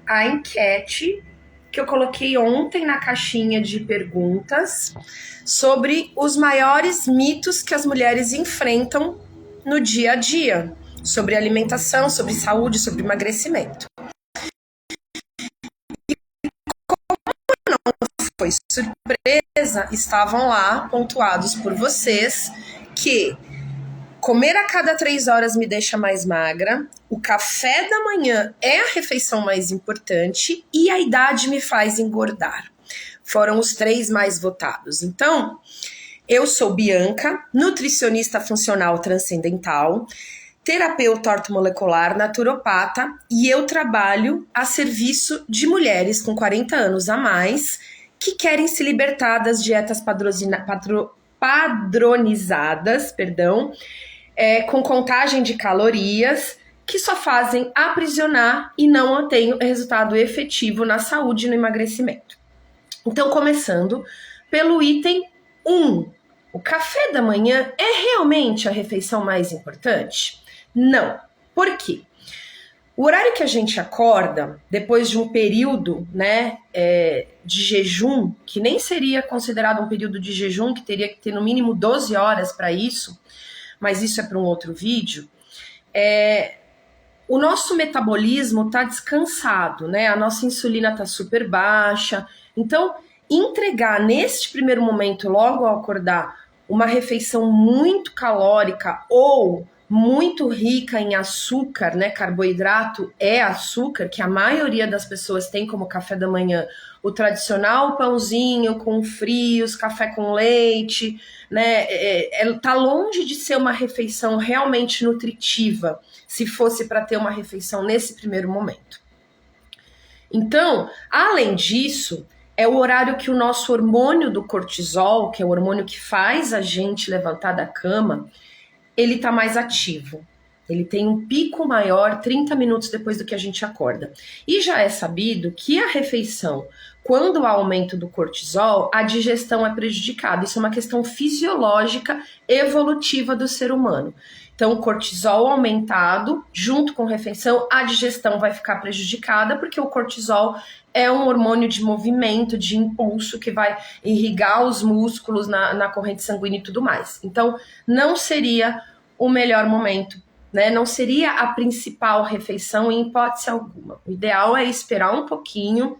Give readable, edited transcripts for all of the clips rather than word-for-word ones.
a enquete que eu coloquei ontem na caixinha de perguntas sobre os maiores mitos que as mulheres enfrentam no dia a dia, sobre alimentação, sobre saúde, sobre emagrecimento. Foi surpresa, estavam lá pontuados por vocês que comer a cada 3 horas me deixa mais magra, o café da manhã é a refeição mais importante e a idade me faz engordar. Foram os 3 mais votados. Então, eu sou Bianca, nutricionista funcional transcendental, terapeuta ortomolecular, naturopata, e eu trabalho a serviço de mulheres com 40 anos a mais que querem se libertar das dietas padronizadas, com contagem de calorias, que só fazem aprisionar e não têm resultado efetivo na saúde e no emagrecimento. Então, começando pelo item 1. O café da manhã é realmente a refeição mais importante? Não. Por quê? O horário que a gente acorda, depois de um período, de jejum, que nem seria considerado um período de jejum, que teria que ter no mínimo 12 horas para isso, mas isso é para um outro vídeo, o nosso metabolismo está descansado, né? A nossa insulina está super baixa. Então, entregar neste primeiro momento, logo ao acordar, uma refeição muito calórica ou muito rica em açúcar, né? Carboidrato é açúcar, que a maioria das pessoas tem como café da manhã o tradicional pãozinho com frios, café com leite, né? Tá longe de ser uma refeição realmente nutritiva, se fosse para ter uma refeição nesse primeiro momento. Então, além disso, é o horário que o nosso hormônio do cortisol, que é o hormônio que faz a gente levantar da cama, ele tá mais ativo. Ele tem um pico maior 30 minutos depois do que a gente acorda. E já é sabido que a refeição, quando há aumento do cortisol, a digestão é prejudicada. Isso é uma questão fisiológica, evolutiva do ser humano. Então, o cortisol aumentado, junto com a refeição, a digestão vai ficar prejudicada, porque o cortisol é um hormônio de movimento, de impulso, que vai irrigar os músculos na corrente sanguínea e tudo mais. Então, não seria o melhor momento, né? Não seria a principal refeição em hipótese alguma. O ideal é esperar um pouquinho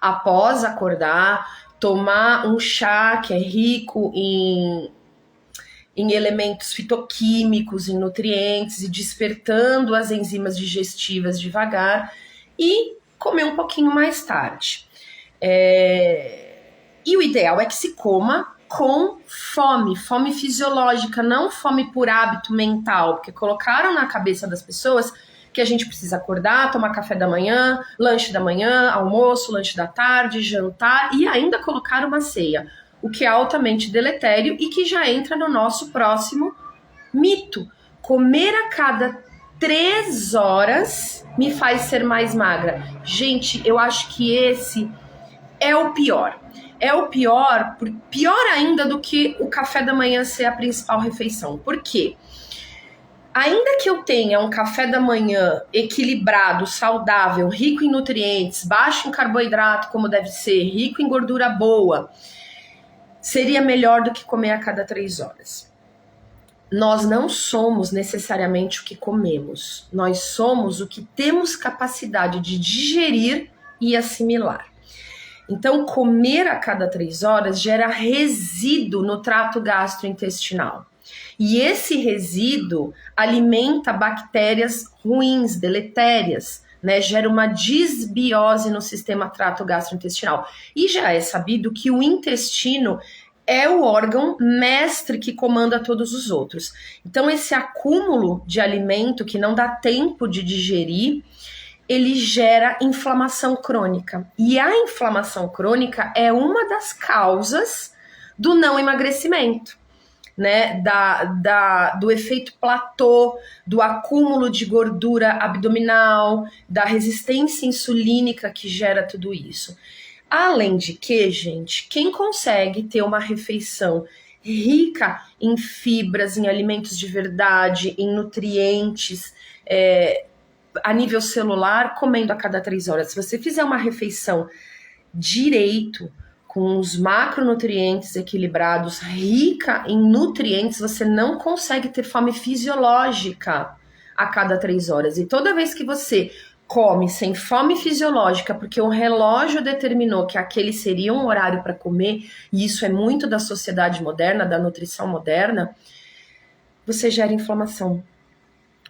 após acordar, tomar um chá que é rico em elementos fitoquímicos, em nutrientes, e despertando as enzimas digestivas devagar, e comer um pouquinho mais tarde. E o ideal é que se coma com fome fisiológica, não fome por hábito mental, porque colocaram na cabeça das pessoas que a gente precisa acordar, tomar café da manhã, lanche da manhã, almoço, lanche da tarde, jantar, e ainda colocar uma ceia, o que é altamente deletério e que já entra no nosso próximo mito. Comer a cada 3 horas me faz ser mais magra. Gente, eu acho que esse é o pior. É o pior ainda do que o café da manhã ser a principal refeição. Por quê? Ainda que eu tenha um café da manhã equilibrado, saudável, rico em nutrientes, baixo em carboidrato, como deve ser, rico em gordura boa, seria melhor do que comer a cada 3 horas. Nós não somos necessariamente o que comemos. Nós somos o que temos capacidade de digerir e assimilar. Então, comer a cada 3 horas gera resíduo no trato gastrointestinal. E esse resíduo alimenta bactérias ruins, deletérias, né? Gera uma disbiose no sistema trato gastrointestinal. E já é sabido que o intestino é o órgão mestre que comanda todos os outros. Então, esse acúmulo de alimento que não dá tempo de digerir, ele gera inflamação crônica. E a inflamação crônica é uma das causas do não emagrecimento, né? Do efeito platô, do acúmulo de gordura abdominal, da resistência insulínica que gera tudo isso. Além de que, gente, quem consegue ter uma refeição rica em fibras, em alimentos de verdade, em nutrientes, a nível celular, comendo a cada 3 horas. Se você fizer uma refeição direito, com os macronutrientes equilibrados, rica em nutrientes, você não consegue ter fome fisiológica a cada 3 horas. E toda vez que você come sem fome fisiológica, porque o relógio determinou que aquele seria um horário para comer, e isso é muito da sociedade moderna, da nutrição moderna, você gera inflamação.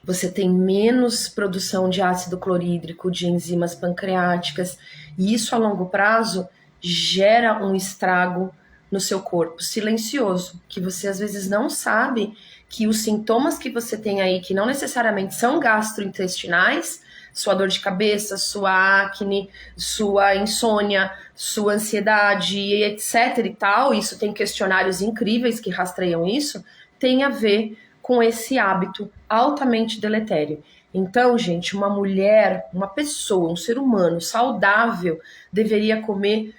Você tem menos produção de ácido clorídrico, de enzimas pancreáticas, e isso a longo prazo gera um estrago no seu corpo silencioso, que você às vezes não sabe que os sintomas que você tem aí, que não necessariamente são gastrointestinais, sua dor de cabeça, sua acne, sua insônia, sua ansiedade, etc e tal, isso tem questionários incríveis que rastreiam isso, tem a ver com esse hábito altamente deletério. Então, gente, uma mulher, uma pessoa, um ser humano saudável deveria comer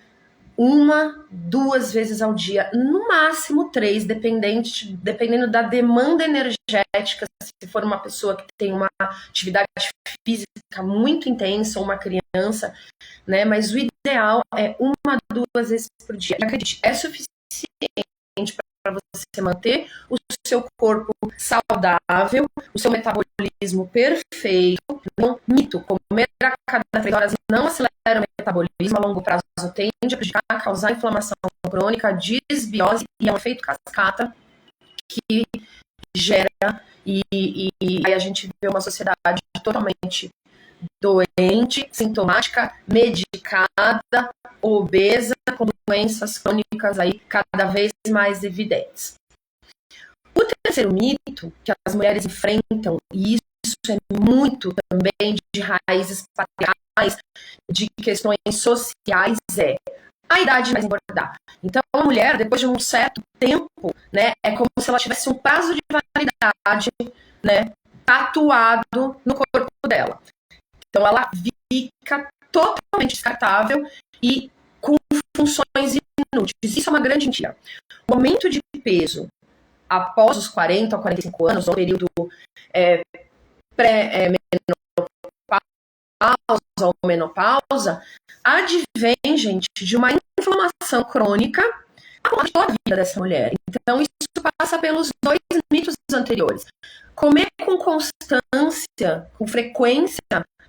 1, 2 vezes ao dia, no máximo 3, dependendo da demanda energética. Se for uma pessoa que tem uma atividade física muito intensa, ou uma criança, né? Mas o ideal é 1, 2 vezes por dia. E acredite, é suficiente para você manter o seu corpo saudável, o seu metabolismo perfeito. Não mito, comer a cada 3 horas não acelera o metabolismo, a longo prazo tende a prejudicar, causar inflamação crônica, desbiose, e é um efeito cascata que gera, e aí a gente vê uma sociedade totalmente doente, sintomática, medicada, obesa, com doenças crônicas aí cada vez mais evidentes. O terceiro mito que as mulheres enfrentam, e isso é muito também de raízes patriarcais, de questões sociais, é a idade mais engordar. Então, a mulher, depois de um certo tempo, né, é como se ela tivesse um prazo de validade, né, tatuado no corpo dela. Então, ela fica totalmente descartável e com funções inúteis. Isso é uma grande mentira. O aumento de peso após os 40 ou 45 anos, ou período pré-menopausa ou menopausa, advém, gente, de uma inflamação crônica a toda a vida dessa mulher. Então, isso passa pelos 2 mitos anteriores. Comer com constância, com frequência,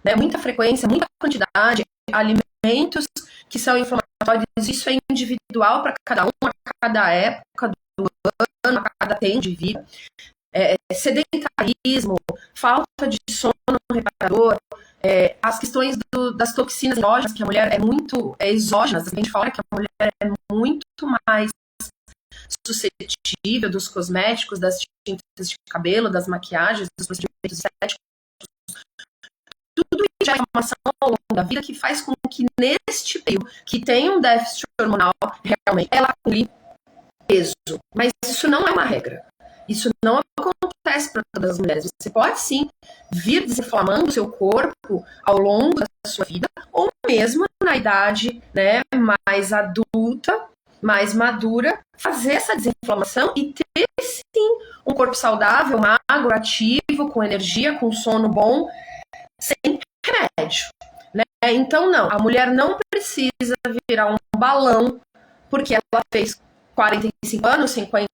né, muita frequência, muita quantidade, alimentos que são inflamatórios, isso é individual para cada um, a cada época do ano, a cada tempo de vida. Sedentarismo, falta de sono reparador, as questões das toxinas exógenas, que a mulher é muito exógenas, a gente fala que a mulher é muito mais suscetível dos cosméticos, das tintas de cabelo, das maquiagens, dos procedimentos estéticos. Tudo isso já é informação ao longo da vida que faz com que neste período que tem um déficit hormonal, realmente ela acumule peso. Mas isso não é uma regra. Isso não acontece para todas as mulheres. Você pode sim vir desinflamando o seu corpo ao longo da sua vida, ou mesmo na idade, né, mais adulta, mais madura, fazer essa desinflamação e ter sim um corpo saudável, magro, ativo, com energia, com sono bom, sem remédio, né? Então não, a mulher não precisa virar um balão porque ela fez 45 anos, 50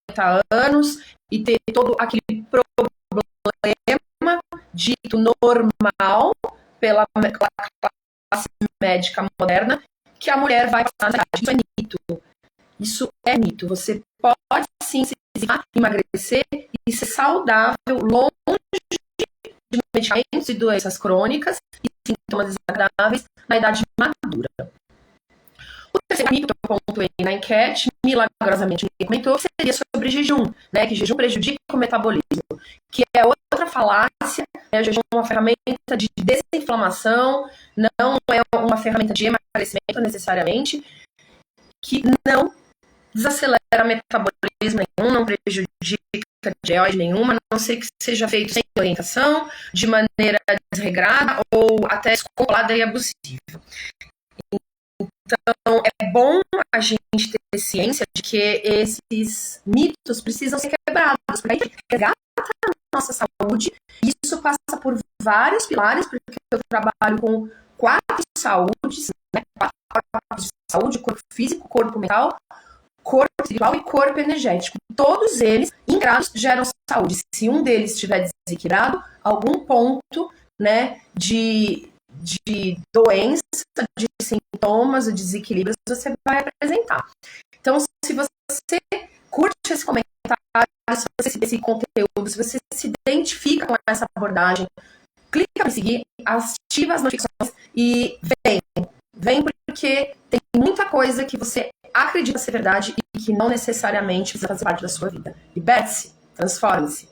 anos e ter todo aquele problema dito normal pela classe médica moderna que a mulher vai passar na idade. Isso é mito. Isso é mito. Você pode sim se emagrecer e ser saudável longe de medicamentos e doenças crônicas e sintomas desagradáveis na idade madura. O terceiro mito que eu pontuei na enquete, milagrosamente ninguém comentou, que seria sobre jejum, né? Que jejum prejudica o metabolismo, que é outra falácia, né? O jejum é uma ferramenta de desinflamação, não é uma ferramenta de emagrecimento necessariamente, que não desacelera metabolismo nenhum, não prejudica direoide nenhuma, a não ser que seja feito sem orientação, de maneira desregrada ou até descontrolada e abusiva. Então, é bom a gente ter ciência de que esses mitos precisam ser quebrados, porque a gente resgata nossa saúde. Isso passa por vários pilares, porque eu trabalho com 4 saúdes, né? 4 de saúde: corpo físico, corpo mental, corpo espiritual e corpo energético. Todos eles, integrados, geram saúde. Se um deles estiver desequilibrado, algum ponto, né, de doença, de sintomas, de desequilíbrios, você vai apresentar. Então, se você curte esse comentário, se você esse conteúdo, se você se identifica com essa abordagem, clica em seguir, ativa as notificações e vem porque tem muita coisa que você acredita ser verdade e que não necessariamente precisa fazer parte da sua vida. Liberte-se, transforme-se.